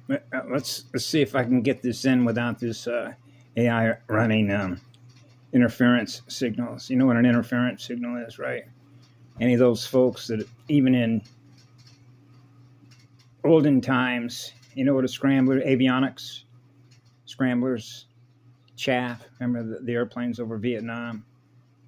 Let's see if I can get this in without this AI running interference signals. You know what an interference signal is, right? Any of those folks that even in olden times, you know what a scrambler, avionics, scramblers, chaff. Remember the airplanes over Vietnam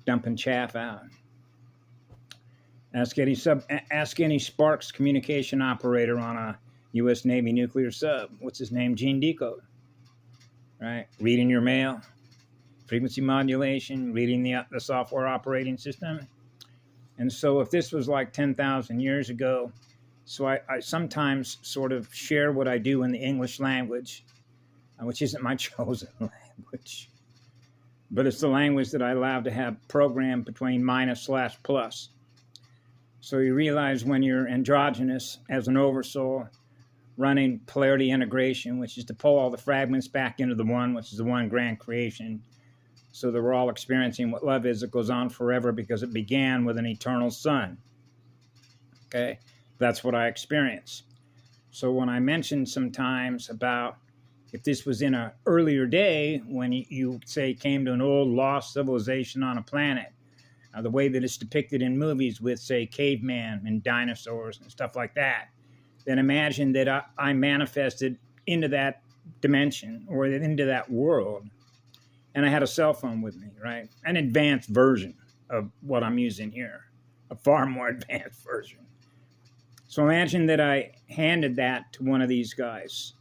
dumping chaff out. Ask any Sparks communication operator on a U.S. Navy nuclear sub. What's his name? Gene Decode. Right? Reading your mail, frequency modulation, reading the software operating system. And so if this was like 10,000 years ago, so I sometimes sort of share what I do in the English language, which isn't my chosen language, but it's the language that I allow to have programmed between minus/plus. So you realize when you're androgynous as an oversoul, running polarity integration, which is to pull all the fragments back into the one, which is the one grand creation, so that we're all experiencing what love is that goes on forever because it began with an eternal sun. Okay, that's what I experience. So when I mentioned sometimes about if this was in an earlier day, when you say came to an old lost civilization on a planet, the way that it's depicted in movies with, say, caveman and dinosaurs and stuff like that, then imagine that I manifested into that dimension or into that world, and I had a cell phone with me, right? An advanced version of what I'm using here, a far more advanced version. So imagine that I handed that to one of these guys,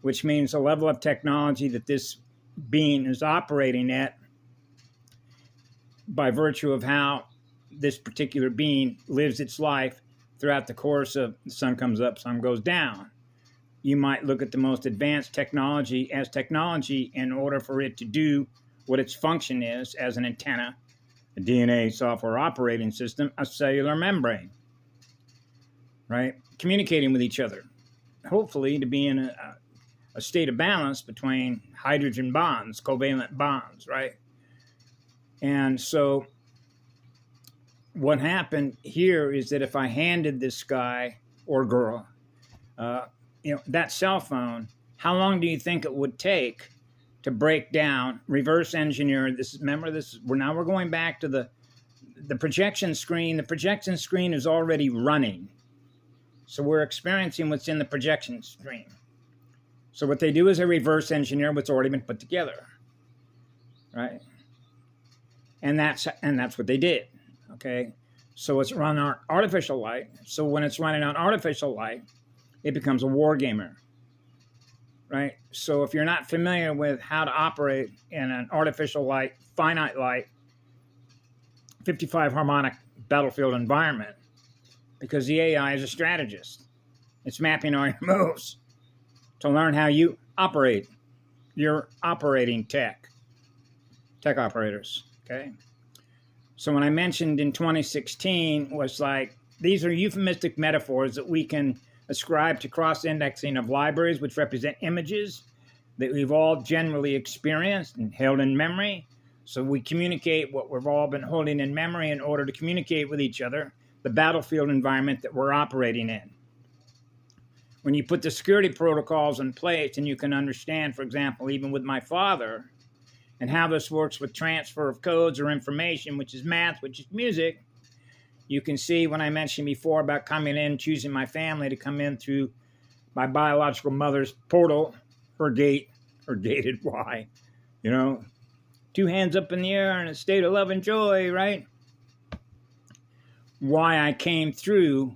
which means the level of technology that this being is operating at by virtue of how this particular being lives its life throughout the course of the sun comes up, sun goes down. You might look at the most advanced technology as technology in order for it to do what its function is as an antenna, a DNA software operating system, a cellular membrane, right? Communicating with each other, hopefully to be in a state of balance between hydrogen bonds, covalent bonds, right? And so what happened here is that if I handed this guy or girl, that cell phone, how long do you think it would take to break down, reverse engineer this? Remember this, we're going back to the projection screen. The projection screen is already running. So we're experiencing what's in the projection screen. So what they do is they reverse engineer what's already been put together, right? And that's what they did, okay? So it's run on artificial light. So when it's running on artificial light, it becomes a war gamer, right? So if you're not familiar with how to operate in an artificial light, finite light, 55 harmonic battlefield environment, because the AI is a strategist. It's mapping all your moves to learn how you operate your operating tech operators. Okay. So when I mentioned in 2016 was like, these are euphemistic metaphors that we can ascribe to cross-indexing of libraries, which represent images that we've all generally experienced and held in memory. So we communicate what we've all been holding in memory in order to communicate with each other, the battlefield environment that we're operating in. When you put the security protocols in place, and you can understand, for example, even with my father, and how this works with transfer of codes or information, which is math, which is music, you can see when I mentioned before about coming in, choosing my family to come in through my biological mother's portal, her gate, her gated why, 2 hands up in the air in a state of love and joy, right? Why I came through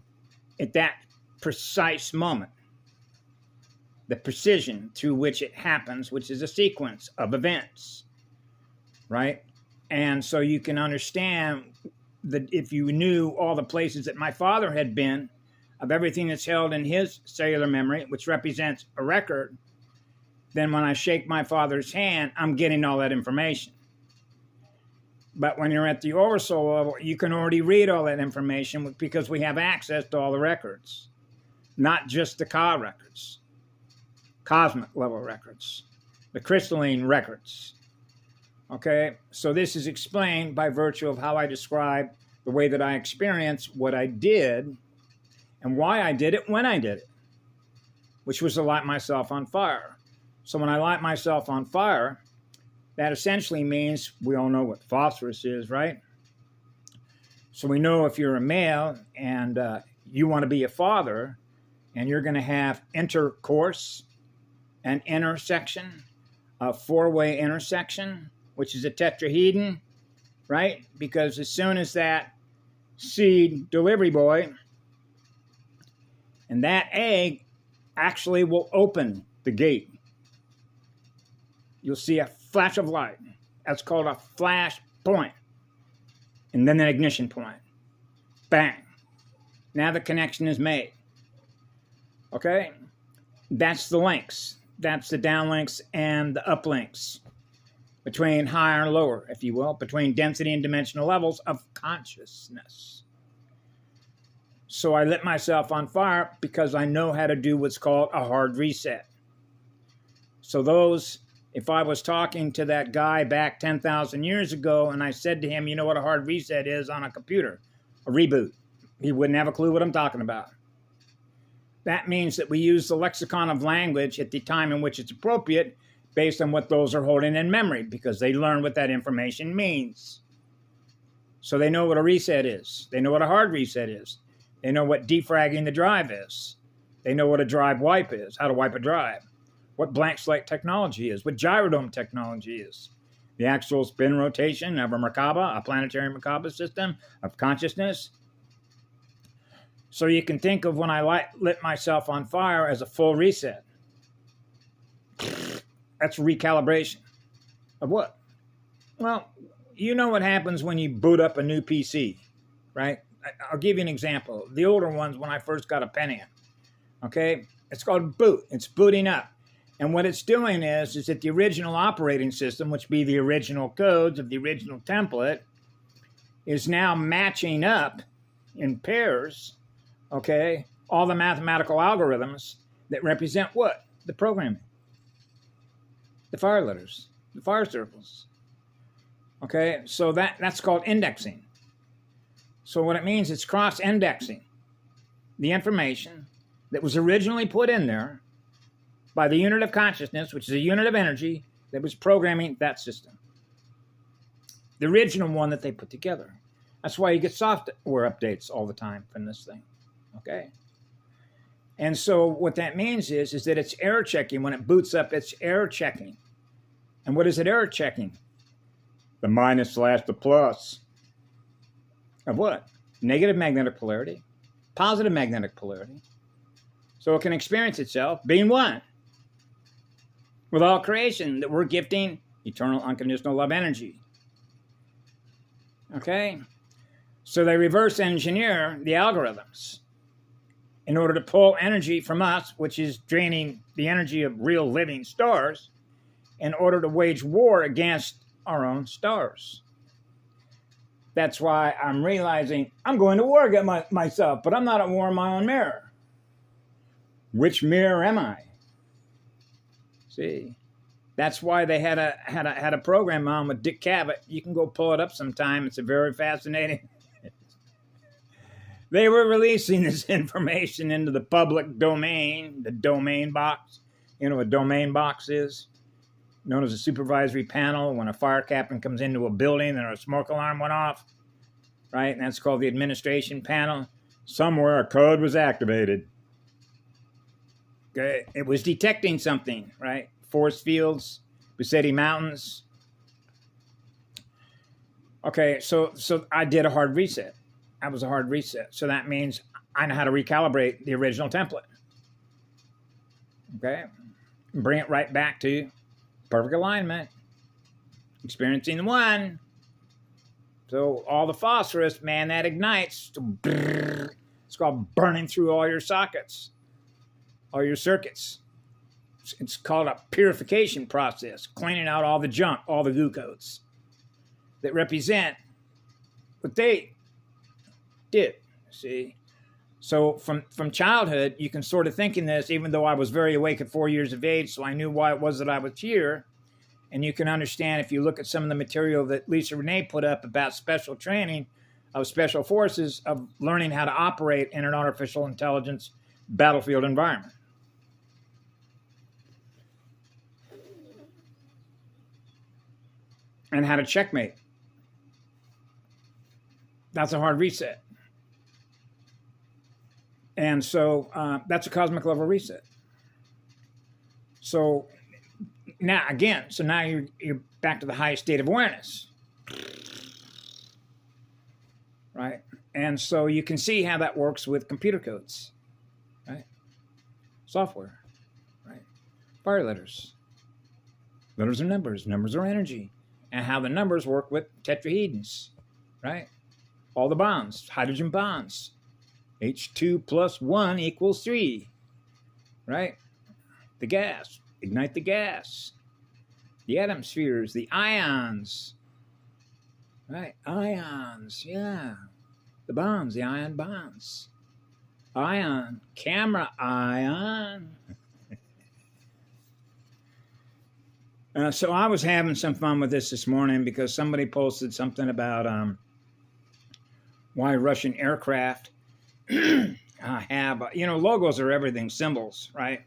at that precise moment, the precision through which it happens, which is a sequence of events, right? And so you can understand that if you knew all the places that my father had been, of everything that's held in his cellular memory, which represents a record, then when I shake my father's hand, I'm getting all that information. But when you're at the oversoul level, you can already read all that information because we have access to all the records, not just the Ka records, cosmic level records, the crystalline records. Okay, so this is explained by virtue of how I describe the way that I experienced what I did and why I did it when I did it. which was to light myself on fire. So when I light myself on fire, that essentially means we all know what phosphorus is, right? So we know if you're a male and you want to be a father and you're going to have intercourse, an intersection, a four-way intersection, which is a tetrahedron, right? Because as soon as that seed delivery boy and that egg actually will open the gate, you'll see a flash of light. That's called a flash point. And then an ignition point. Bang. Now the connection is made. Okay? That's the links. That's the downlinks and the uplinks between higher and lower, if you will, between density and dimensional levels of consciousness. So I lit myself on fire because I know how to do what's called a hard reset. So those, if I was talking to that guy back 10,000 years ago and I said to him, you know what a hard reset is on a computer? A reboot. He wouldn't have a clue what I'm talking about. That means that we use the lexicon of language at the time in which it's appropriate based on what those are holding in memory, because they learn what that information means. So they know what a reset is. They know what a hard reset is. They know what defragging the drive is. They know what a drive wipe is, how to wipe a drive, what blank slate technology is, what gyrodome technology is, the actual spin rotation of a Merkaba, a planetary Merkaba system of consciousness. So you can think of when I lit myself on fire as a full reset. That's recalibration. Of what? Well, you know what happens when you boot up a new PC, right? I'll give you an example. The older ones, when I first got a Pentium, okay? It's called boot. It's booting up. And what it's doing is that the original operating system, which be the original codes of the original template, is now matching up in pairs, okay, all the mathematical algorithms that represent what? The programming. The fire letters, the fire circles. Okay, so that's called indexing. So what it means, it's cross-indexing the information that was originally put in there by the unit of consciousness, which is a unit of energy that was programming that system. The original one that they put together. That's why you get software updates all the time from this thing. Okay? And so what that means is that it's error checking. When it boots up, it's error checking. And what is it error checking? The minus slash the plus. Of what? Negative magnetic polarity, positive magnetic polarity. So it can experience itself being one with all creation, that we're gifting eternal unconditional love energy. Okay? So they reverse engineer the algorithms in order to pull energy from us, which is draining the energy of real living stars, in order to wage war against our own stars. That's why I'm realizing I'm going to war against myself, but I'm not at war in my own mirror. Which mirror am I? See, that's why they had a program on with Dick Cavett. You can go pull it up sometime. It's a very fascinating. They were releasing this information into the public domain, the domain box. You know what a domain box is? Known as a supervisory panel. When a fire captain comes into a building and a smoke alarm went off, right? And that's called the administration panel. Somewhere a code was activated. Okay, it was detecting something, right? Force fields, Busetti Mountains. Okay, so I did a hard reset. That was a hard reset. So that means I know how to recalibrate the original template. Okay, bring it right back to perfect alignment, experiencing the one. So all the phosphorus, man, that ignites. It's called burning through all your sockets, all your circuits. It's called a purification process, cleaning out all the junk, all the goo codes that represent what they did, see? So from childhood, you can sort of think in this, even though I was very awake at 4 years of age, so I knew why it was that I was here. And you can understand if you look at some of the material that Lisa Renee put up about special training of special forces, of learning how to operate in an artificial intelligence battlefield environment. and how to checkmate. That's a hard reset. And so that's a cosmic level reset. So now, again, so now you're back to the highest state of awareness. Right? And so you can see how that works with computer codes, right? Software, right? Fire letters. Letters are numbers. Numbers are energy. And how the numbers work with tetrahedrons, right? All the bonds, hydrogen bonds. H2 plus 1 equals 3, right? The gas, ignite the gas. The atom spheres, the ions, right? Ions, yeah. The bonds, the ion bonds. Ion, camera ion. So I was having some fun with this morning because somebody posted something about why Russian aircraft have, logos are everything, symbols, right?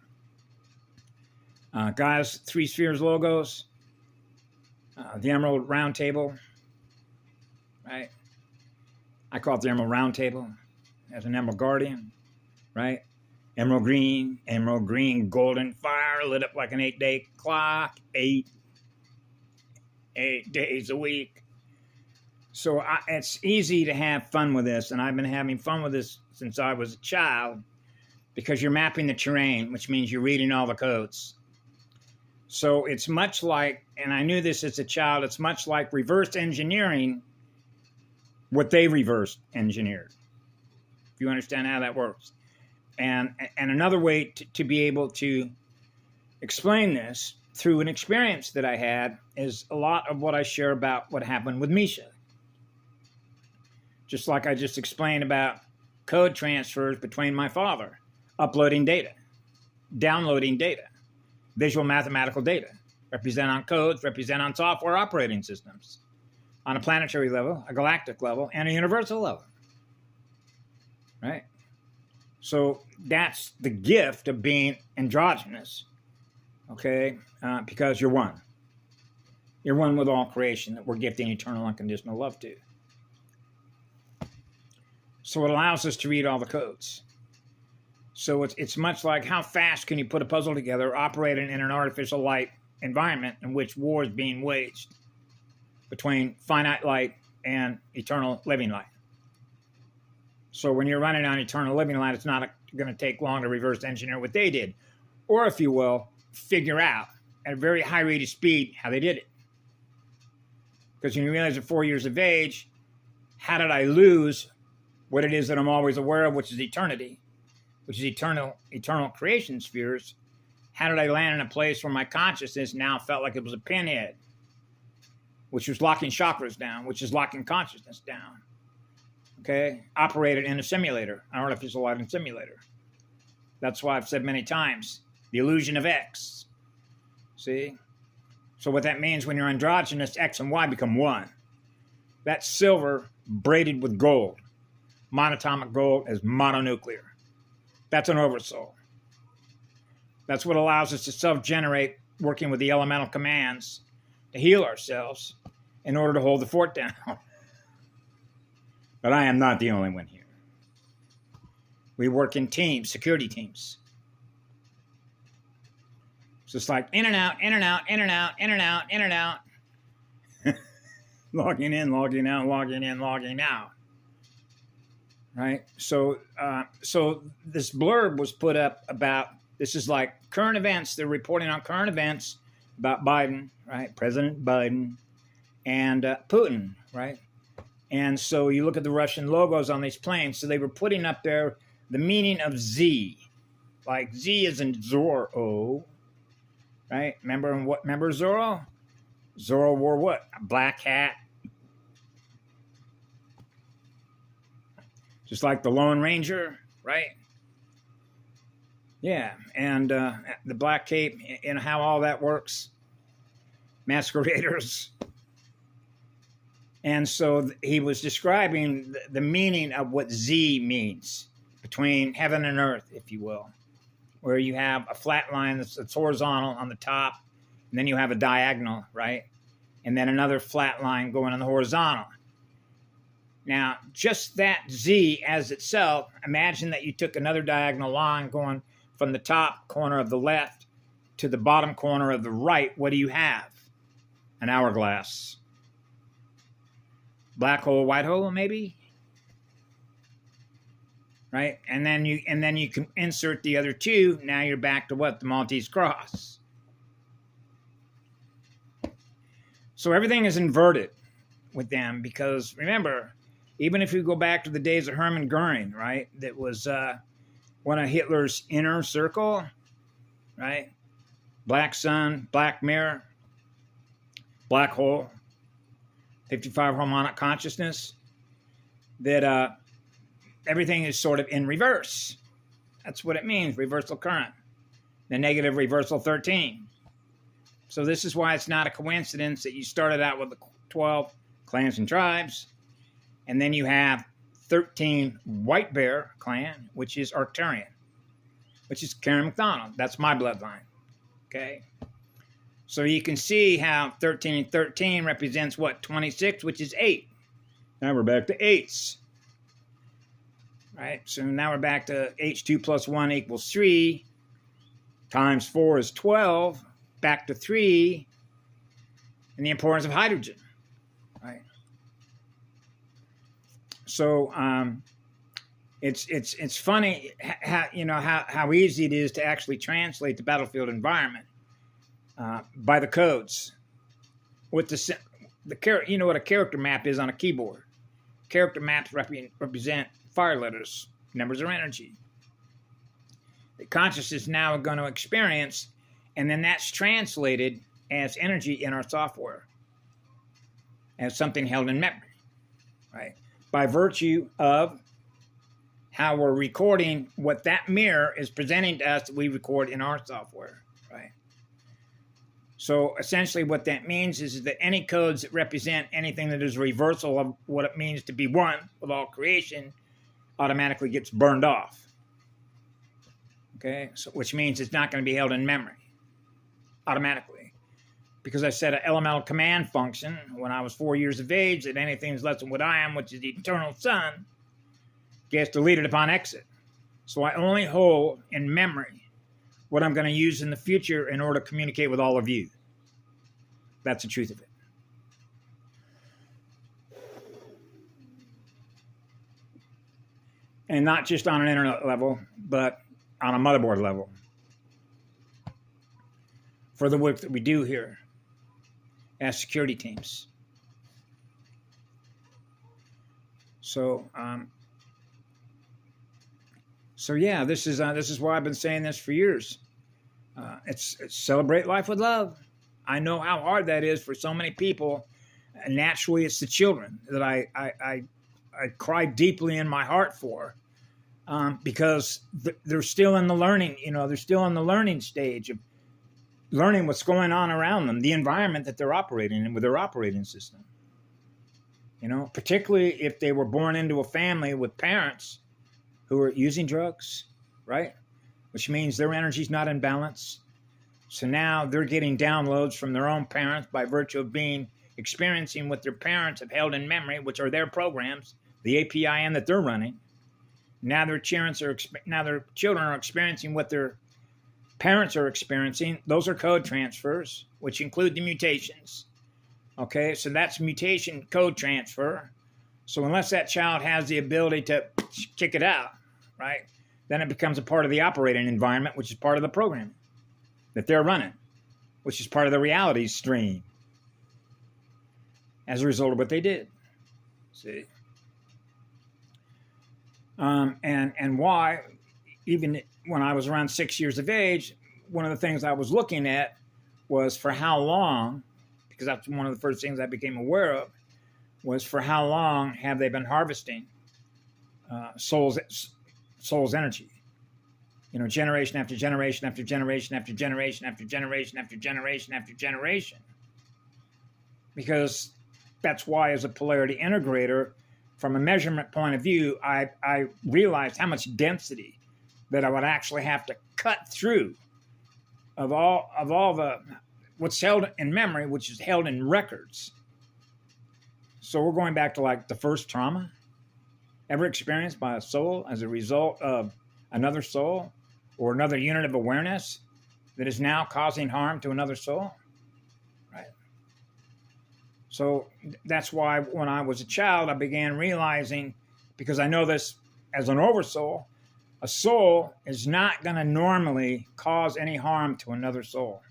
Guys, 3 spheres logos, the Emerald Round Table, right? I call it the Emerald Round Table as an Emerald Guardian, right? Emerald green, golden fire lit up like an 8-day clock, 8 days a week. So it's easy to have fun with this, and I've been having fun with this since I was a child because you're mapping the terrain, which means you're reading all the codes. So it's much like, and I knew this as a child, it's much like reverse engineering what they reverse engineered. If you understand how that works. And another way to be able to explain this through an experience that I had is a lot of what I share about what happened with Misha. Just like I just explained about code transfers between my father, uploading data, downloading data, visual mathematical data, represent on codes, represent on software operating systems, on a planetary level, a galactic level, and a universal level, right? So that's the gift of being androgynous, okay? Because you're one. You're one with all creation that we're gifting eternal unconditional love to. So it allows us to read all the codes. So it's much like how fast can you put a puzzle together operating in an artificial light environment in which war is being waged between finite light and eternal living light. So when you're running on eternal living light, it's not going to take long to reverse engineer what they did. Or, if you will, figure out at a very high rate of speed how they did it. Because when you realize at 4 years of age, how did I lose what it is that I'm always aware of, which is eternity, which is eternal creation spheres? How did I land in a place where my consciousness now felt like it was a pinhead, which was locking chakras down, which is locking consciousness down? Okay, operated in a simulator, an artificial lighting simulator. That's why I've said many times, the illusion of X. See? So what that means when you're androgynous, X and Y become one. That's silver braided with gold. Monatomic gold is mononuclear. That's an oversoul. That's what allows us to self-generate, working with the elemental commands to heal ourselves in order to hold the fort down. But I am not the only one here. We work in teams, security teams. So it's like in and out, in and out, in and out, in and out, in and out. Logging in, logging out, logging in, logging out. Right? So this blurb was put up about, this is like current events. They're reporting on current events about Biden, right? President Biden and Putin, right? And so you look at the Russian logos on these planes. So they were putting up there the meaning of Z. Like Z is in Zorro, right? Remember Zorro? Zorro wore what? A black hat. Just like the Lone Ranger, right? Yeah, and the black cape and how all that works. Masqueraders. And so he was describing the meaning of what Z means between heaven and earth, if you will, where you have a flat line that's horizontal on the top, and then you have a diagonal, right? and then another flat line going on the horizontal. Now, just that Z as itself, imagine that you took another diagonal line going from the top corner of the left to the bottom corner of the right. What do you have? An hourglass. Black hole, white hole, maybe? Right? And then you can insert the other two. Now you're back to what? The Maltese cross. So everything is inverted with them because, remember, even if you go back to the days of Hermann Goering, right, that was one of Hitler's inner circle, right? Black sun, black mirror, black hole, 55 harmonic consciousness, that everything is sort of in reverse. That's what it means, reversal current, the negative reversal 13. So this is why it's not a coincidence that you started out with the 12 clans and tribes, and then you have 13 White Bear clan, which is Arcturian, which is Karen McDonald. That's my bloodline. Okay. So you can see how 13 and 13 represents what? 26, which is 8. Now we're back to 8s. Right? So now we're back to H2 plus 1 equals 3. Times 4 is 12. Back to 3. And the importance of hydrogen. Right? So it's funny how easy it is to actually translate the battlefield environment by the codes. With you know what a character map is on a keyboard. Character maps represent fire letters, numbers of energy. The consciousness now are going to experience, and then that's translated as energy in our software, as something held in memory, right? By virtue of how we're recording what that mirror is presenting to us that we record in our software, right? So essentially what that means is that any codes that represent anything that is a reversal of what it means to be one with all creation automatically gets burned off. Okay, so which means it's not going to be held in memory automatically. Because I set an elemental command function when I was 4 years of age that anything is less than what I am, which is the eternal sun, gets deleted upon exit. So I only hold in memory what I'm going to use in the future in order to communicate with all of you. That's the truth of it. And not just on an internet level, but on a motherboard level. For the work that we do here as security teams. So yeah, this is why I've been saying this for years. It's celebrate life with love. I know how hard that is for so many people. Naturally, it's the children that I cry deeply in my heart for, because they're still in the learning. They're still in the learning stage of learning what's going on around them, the environment that they're operating in with their operating system. Particularly if they were born into a family with parents who are using drugs, right? Which means their energy's not in balance. So now they're getting downloads from their own parents by virtue of experiencing what their parents have held in memory, which are their programs, the APIN that they're running. Now their children are experiencing what their parents are experiencing. Those are code transfers, which include the mutations. Okay, so that's mutation code transfer. So unless that child has the ability to kick it out, right, then it becomes a part of the operating environment, which is part of the programming that they're running, which is part of the reality stream as a result of what they did. See? And why, even when I was around 6 years of age, one of the things I was looking at was for how long, because that's one of the first things I became aware of, was for how long have they been harvesting soul's energy? Generation after generation after generation after generation after generation after generation after generation. Because that's why, as a polarity integrator, from a measurement point of view, I realized how much density that I would actually have to cut through of all the what's held in memory, which is held in records. So we're going back to like the first trauma ever experienced by a soul as a result of another soul or another unit of awareness that is now causing harm to another soul. Right? So that's why when I was a child, I began realizing, because I know this as an oversoul, a soul is not going to normally cause any harm to another soul.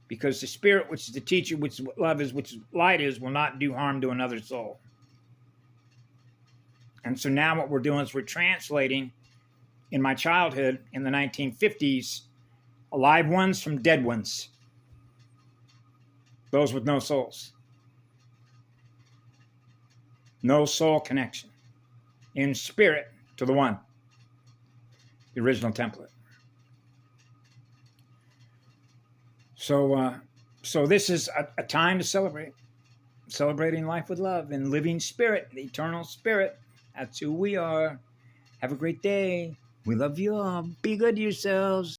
Because the spirit, which is the teacher, which is what love is, which is light is, will not do harm to another soul. And so now what we're doing is we're translating, in my childhood, in the 1950s, alive ones from dead ones. Those with no souls. No soul connection. In spirit to the one. The original template. So this is a time to celebrate. Celebrating life with love and living spirit, the eternal spirit. That's who we are. Have a great day. We love you all. Be good to yourselves.